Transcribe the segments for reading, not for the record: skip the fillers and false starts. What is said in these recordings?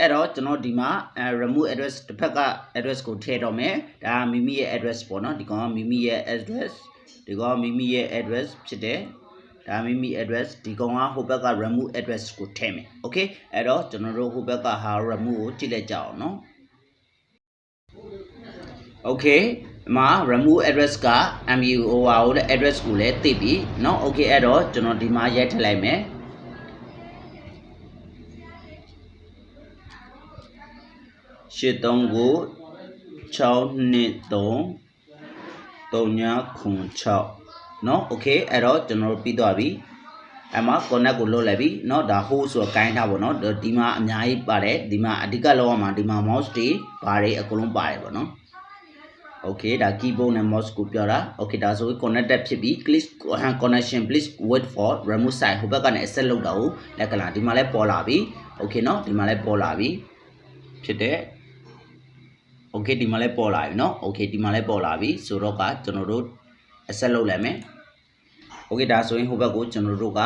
error channel dima remove address the pack address ko the do me da mimi address po no di kon mimi address di kon mimi address phit de da mimi address di kon ha ho pack remove address ko the me okay error channel ro ho pack ha remove ko jit let jaw no okay ma remove address ka MUOR the address ko le ti bi no okay error channel dima ye thai lai me shit don't go chow nit don't nya khun chow no okay error general pi twa bi ama connect ko lo lai bi no da ho so kain tha bo no di ma a mya yi pare di ma adika lo ma di ma mouse ti ba re akolon pare bo no okay da keyboard and mouse ko pyo da okay da so connected phit bi click connection please wait for remove side ho bak ka ne access lok da ho lek kala di ma le paw la bi okay no di ma le paw la bi phit de okay ဒီမှာလဲပေါ်လာပြီเนาะ okay ဒီမှာလဲပေါ်လာပြီဆိုတော့ကကျွန်တော်တို့ accept လုပ်လိုက်မယ် okay ဒါဆိုရင်ဟိုဘက်ကိုကျွန်တော်တို့က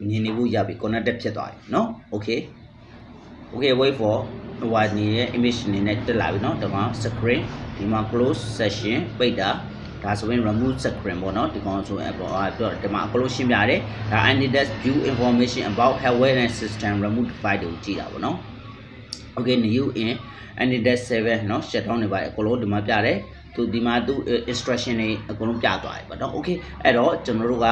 မြင်နေဖို့ရပြီ connected ဖြစ်သွားပြီเนาะ okay okay wait for ဟိုကနေရဲ့ image အနေနဲ့တက်လာပြီเนาะဒီမှာ screen ဒီမှာ close session ပိတ်တာဒါဆိုရင် remove screen ပေါ့เนาะဒီကောင်ဆိုရင်ပေါ့ပြောဒီမှာ close ရှင်းပြတယ်ဒါ AnyDesk view information about hardware and system remove file ကိုကြည့်တာပေါ့เนาะ okay new in AnyDesk 7 no shutdown နေပါအကုန်လုံးဒီမှာပြတယ်သူဒီမှာသူ instruction တွေအကုန်လုံးပြသွားတယ်ပေါ့နော် okay အဲ့တော့ကျွန်တော်တို့က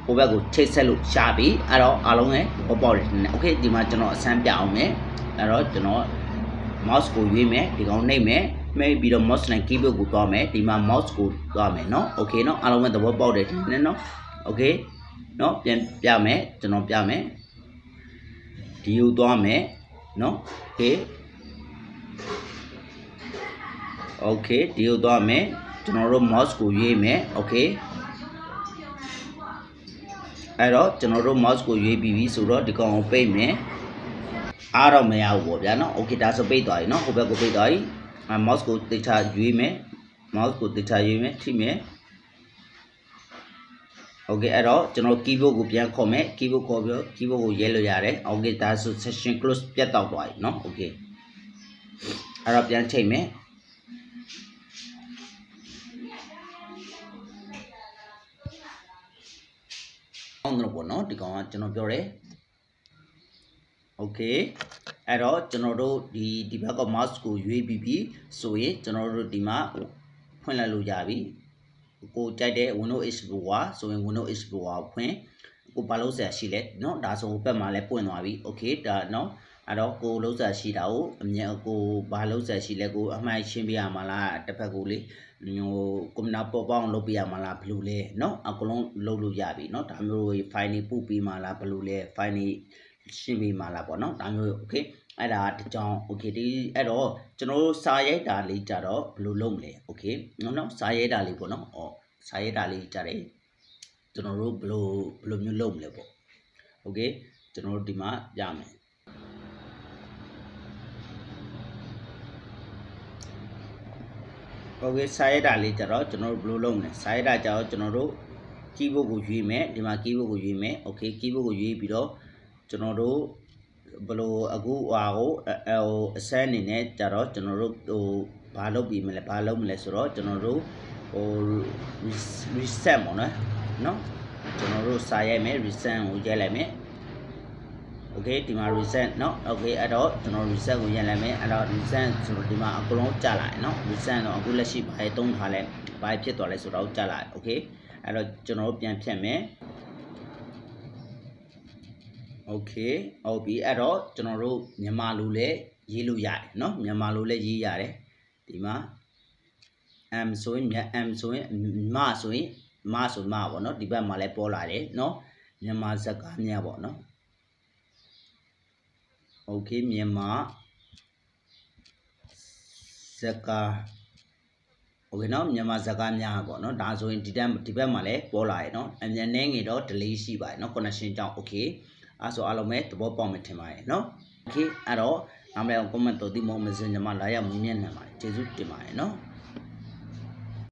ဟိုဘက်ကိုချိတ်ဆက်လို့ရှားပြီအဲ့တော့အားလုံးရဲ့ဘောပေါက်တယ် okay ဒီမှာကျွန်တော်အစမ်းပြအောင်မယ်အဲ့တော့ကျွန်တော် mouse ကိုရွေးမယ်ဒီကောင်နှိပ်မယ်မှိတ်ပြီးတော့ mouse နဲ့ keyboard ကိုတွားမယ်ဒီမှာ mouse ကိုတွားမယ်เนาะ okay เนาะအားလုံးရဲ့သဘောပေါက်တယ်ဒီနဲ့เนาะ okay เนาะပြန်ပြမယ်ကျွန်တော်ပြမယ်ဒီကိုတွားမယ်เนาะ okay okay ဒီကိုသွားမယ်ကျွန်တော်တို့ mouse ကိုရွေးမယ် okay အဲ့တော့ကျွန်တော်တို့ mouse ကိုရွေးပြီးပြီဆိုတော့ဒီကောင်ကိုပိတ်မယ်အားတော့မရဘူးပေါ့ဗျာနော် okay ဒါဆိုပိတ်သွားပြီနော်ဟိုဘက်ကိုပိတ်သွားပြီ mouse ကိုတိကျရွေးမယ် mouse ကိုတိကျရွေးမယ်ထိမယ် okay အဲ့တော့ကျွန်တော် keyboard ကိုပြန်ခေါ်မယ် keyboard ခေါ်ပြီး keyboard ကိုရဲလို့ရတယ် okay ဒါဆို session close ပြတ်တော့သွားပြီနော် okay အဲ့တော့ပြန်ချိန်မယ်အောင်တော့ပေါ့နော်ဒီကောင်ကကျွန်တော်ပြောတယ် okay အဲ့တော့ကျွန်တော်တို့ဒီဘက်က mouse ကိုရွေးပြီးပြီဆိုရင်ကျွန်တော်တို့ဒီမှာဖွင့်လိုက်လို့ရပြီကိုကြိုက်တဲ့ Windows Explorer ဆိုရင် Windows Explorer ဖွင့်ကိုဘာလို့ဆက်ရှိလဲเนาะဒါဆိုဘက်မှာလည်းပွင့်သွားပြီ okay ဒါเนาะအဲ့တော့ကိုလုံးဆက်ရှိတာကိုအမြင်ကိုဘာလုံးဆက်ရှိလဲကိုအမှိုက်ရှင်းပြရမှာလားတစ်ဖက်ကိုလေဟိုကွန်ပျူတာပေါ်ပေါင်းလုပ်ပြရမှာလားဘယ်လိုလဲเนาะအကုန်လုံးလုပ်လို့ရပြီเนาะဒါမျိုး file တွေပို့ပေးမှာလားဘယ်လိုလဲ file တွေရှင်းပေးမှာလားပေါ့เนาะဒါမျိုး okay အဲ့ဒါတကြောင် okay ဒီအဲ့တော့ကျွန်တော်တို့စာရိုက်တာလေးကြတော့ဘယ်လိုလုပ်မလဲ okay เนาะစာရိုက်တာလေးပေါ့เนาะစာရိုက်တာလေးကြတယ်ကျွန်တော်တို့ဘယ်လိုမျိုးလုပ်မလဲပေါ့ okay ကျွန်တော်တို့ဒီမှာပြမယ်okay စာရိုက်တာလေးကြတော့ကျွန်တော်တို့ဘယ်လိုလုပ်မလဲစာရိုက်တာကြတော့ကျွန်တော်တို့ keyboard ကိုရွေးမယ်ဒီမှာ keyboard ကိုရွေးမယ် okay keyboard ကိုရွေးပြီးတော့ကျွန်တော်တို့ဘယ်လိုအခုဟာကိုအစမ်းအနေနဲ့ကြတော့ကျွန်တော်တို့ဟိုဘာလုပ်ပြီးမလဲဘာလုပ်မလဲဆိုတော့ကျွန်တော်တို့ဟို reset ပေါ့နော်ကျွန်တော်တို့စာရိုက်မယ် reset ကိုရိုက်လိုက်မယ် okay ဒီမှာ reset เนาะ okay အဲ့တော့ကျွန်တော် reset ကိုရိုက်လိုက်မယ်အဲ့တော့ reset ဆိုတော့ဒီမှာအကုန်လုံးကြာလာတယ်เนาะ reset တော့အခုလက်ရှိဘာတုံးထားလဲဘာဖြစ်သွားလဲဆိုတော့ကြာလာတယ် okay အဲ့တော့ကျွန်တော်တို့ပြန်ဖြတ်မယ် okay ဟုတ်ပြီအဲ့တော့ကျွန်တော်တို့မြန်မာလိုလဲရေးလို့ရတယ်เนาะမြန်မာလိုလဲရေးရတယ်ဒီမှာ m ဆိုရင်m ဆိုရင်မဆိုရင်မပေါ့เนาะဒီဘက်မှာလဲပေါ်လာတယ်เนาะမြန်မာစကားများပေါ့เนาะ okay မြန်မာစကား okay เนาะမြန်မာစကားများပေါ့เนาะဒါဆိုရင်ဒီဘက်မှာလဲပေါ်လာတယ်เนาะအမြန်နေငယ်တော့ delay ရှိပါတယ်เนาะ connection ကြောင့် okay အဲ့ဆိုအားလုံးပဲသဘောပေါက်မှထင်ပါတယ်เนาะ okay အဲ့တော့နောက်လည်း comment တော်ဒီမော messenger မှာလာရောက်မြင်မြန်နိုင်ပါတယ်ကျေးဇူးတင်ပါတယ်เนาะ